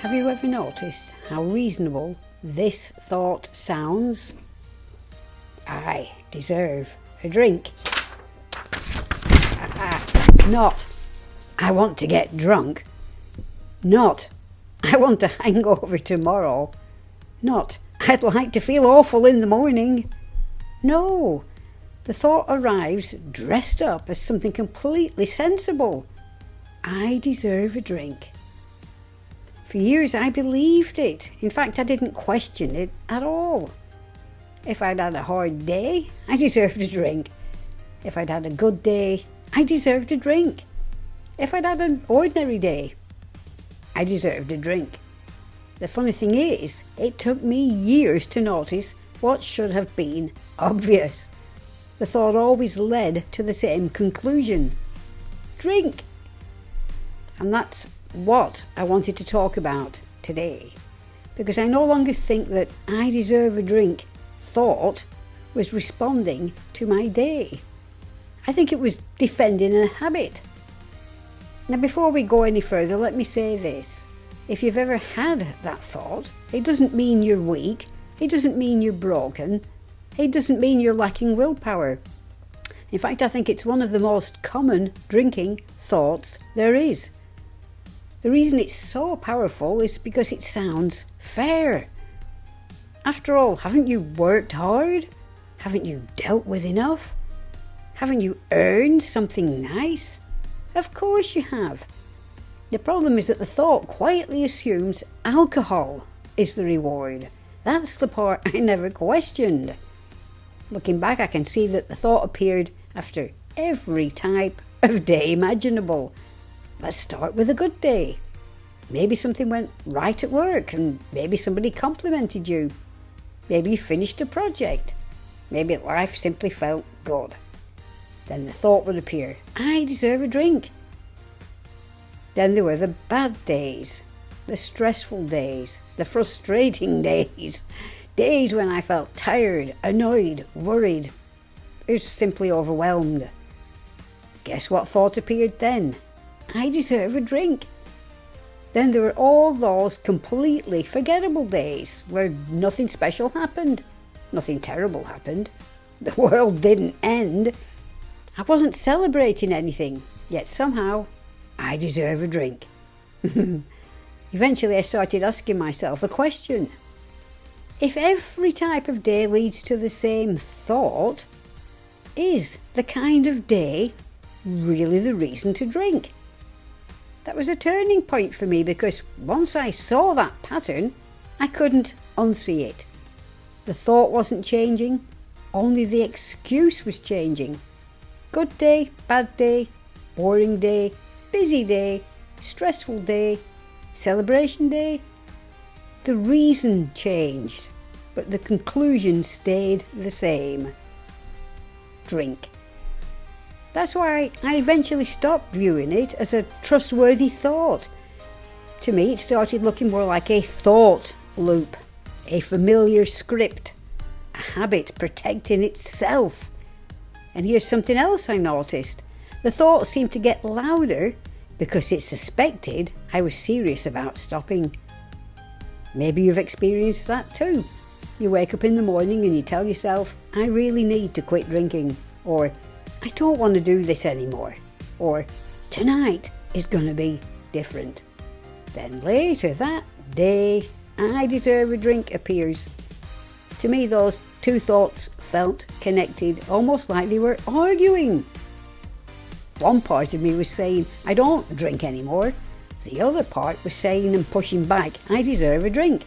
Have you ever noticed how reasonable this thought sounds? I deserve a drink. Not, I want to get drunk. Not, I want a hangover tomorrow. Not, I'd like to feel awful in the morning. No, the thought arrives dressed up as something completely sensible. I deserve a drink. For years I believed it. In fact, I didn't question it at all. If I'd had a hard day, I deserved a drink. If I'd had a good day, I deserved a drink. If I'd had an ordinary day, I deserved a drink. The funny thing is, it took me years to notice what should have been obvious. The thought always led to the same conclusion. Drink! And that's what I wanted to talk about today. Because I no longer think that I deserve a drink thought was responding to my day. I think it was defending a habit. Now, before we go any further, let me say this. If you've ever had that thought, it doesn't mean you're weak. It doesn't mean you're broken. It doesn't mean you're lacking willpower. In fact, I think it's one of the most common drinking thoughts there is. The reason it's so powerful is because it sounds fair. After all, haven't you worked hard? Haven't you dealt with enough? Haven't you earned something nice? Of course you have. The problem is that the thought quietly assumes alcohol is the reward. That's the part I never questioned. Looking back, I can see that the thought appeared after every type of day imaginable. Let's start with a good day. Maybe something went right at work, and maybe somebody complimented you. Maybe you finished a project. Maybe life simply felt good. Then the thought would appear, I deserve a drink. Then there were the bad days, the stressful days, the frustrating days, days when I felt tired, annoyed, worried, or simply overwhelmed. Guess what thought appeared then? I deserve a drink. Then there were all those completely forgettable days where nothing special happened, nothing terrible happened, the world didn't end. I wasn't celebrating anything, yet somehow I deserve a drink. Eventually I started asking myself a question. If every type of day leads to the same thought, is the kind of day really the reason to drink? That was a turning point for me because once I saw that pattern, I couldn't unsee it. The thought wasn't changing, only the excuse was changing. Good day, bad day, boring day, busy day, stressful day, celebration day. The reason changed, but the conclusion stayed the same. Drink. That's why I eventually stopped viewing it as a trustworthy thought. To me, it started looking more like a thought loop, a familiar script, a habit protecting itself. And here's something else I noticed. The thought seemed to get louder because it suspected I was serious about stopping. Maybe you've experienced that too. You wake up in the morning and you tell yourself, I really need to quit drinking, or I don't want to do this anymore, or tonight is going to be different. Then later that day, I deserve a drink appears. To me, those two thoughts felt connected, almost like they were arguing. One part of me was saying, I don't drink anymore. The other part was saying and pushing back, I deserve a drink.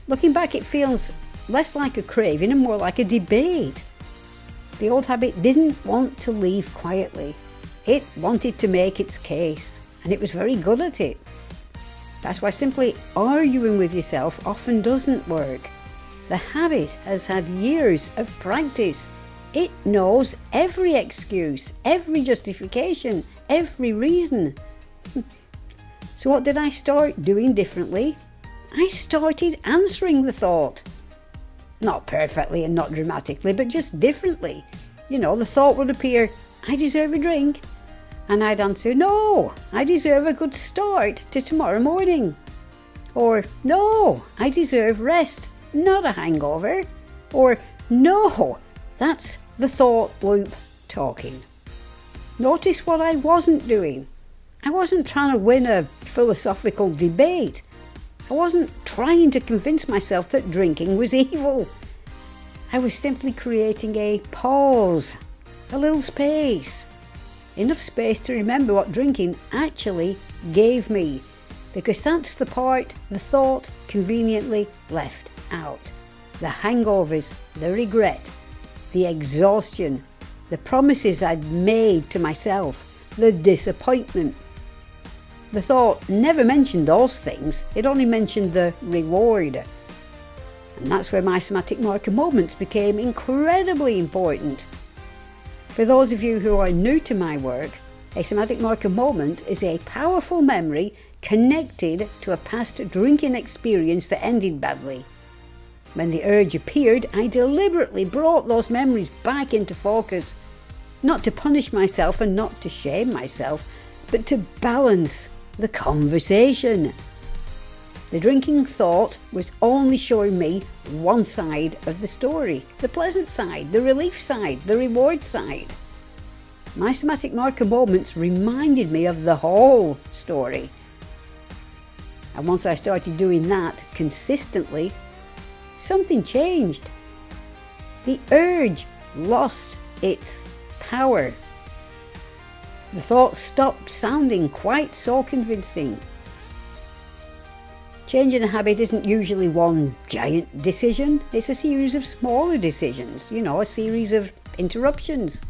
Looking back, it feels less like a craving and more like a debate. The old habit didn't want to leave quietly. It wanted to make its case, and it was very good at it. That's why simply arguing with yourself often doesn't work. The habit has had years of practice. It knows every excuse, every justification, every reason. So what did I start doing differently? I started answering the thought. Not perfectly and not dramatically, but just differently. You know, the thought would appear, I deserve a drink. And I'd answer, no, I deserve a good start to tomorrow morning. Or, no, I deserve rest, not a hangover. Or, no, that's the thought loop talking. Notice what I wasn't doing. I wasn't trying to win a philosophical debate. I wasn't trying to convince myself that drinking was evil. I was simply creating a pause, a little space. Enough space to remember what drinking actually gave me, because that's the part the thought conveniently left out. The hangovers, the regret, the exhaustion, the promises I'd made to myself, the disappointment. The thought never mentioned those things, it only mentioned the reward. And that's where my somatic marker moments became incredibly important. For those of you who are new to my work, a somatic marker moment is a powerful memory connected to a past drinking experience that ended badly. When the urge appeared, I deliberately brought those memories back into focus, not to punish myself and not to shame myself, but to balance the conversation. The drinking thought was only showing me one side of the story, the pleasant side, the relief side, the reward side. My somatic marker moments reminded me of the whole story. And once I started doing that consistently, something changed. The urge lost its power. The thought stopped sounding quite so convincing. Changing a habit isn't usually one giant decision. It's a series of smaller decisions, a series of interruptions,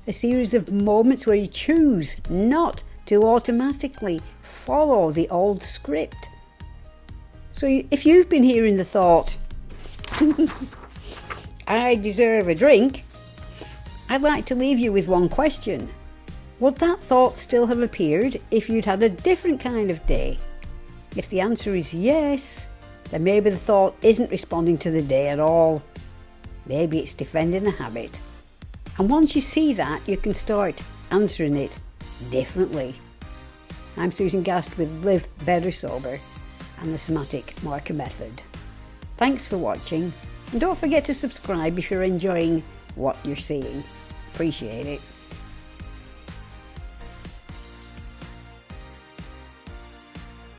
a series of moments where you choose not to automatically follow the old script. So if you've been hearing the thought, I deserve a drink, I'd like to leave you with one question. Would that thought still have appeared if you'd had a different kind of day? If the answer is yes, then maybe the thought isn't responding to the day at all. Maybe it's defending a habit. And once you see that, you can start answering it differently. I'm Susan Gast with Live Better Sober and the Somatic Marker Method. Thanks for watching, and don't forget to subscribe if you're enjoying what you're seeing. Appreciate it.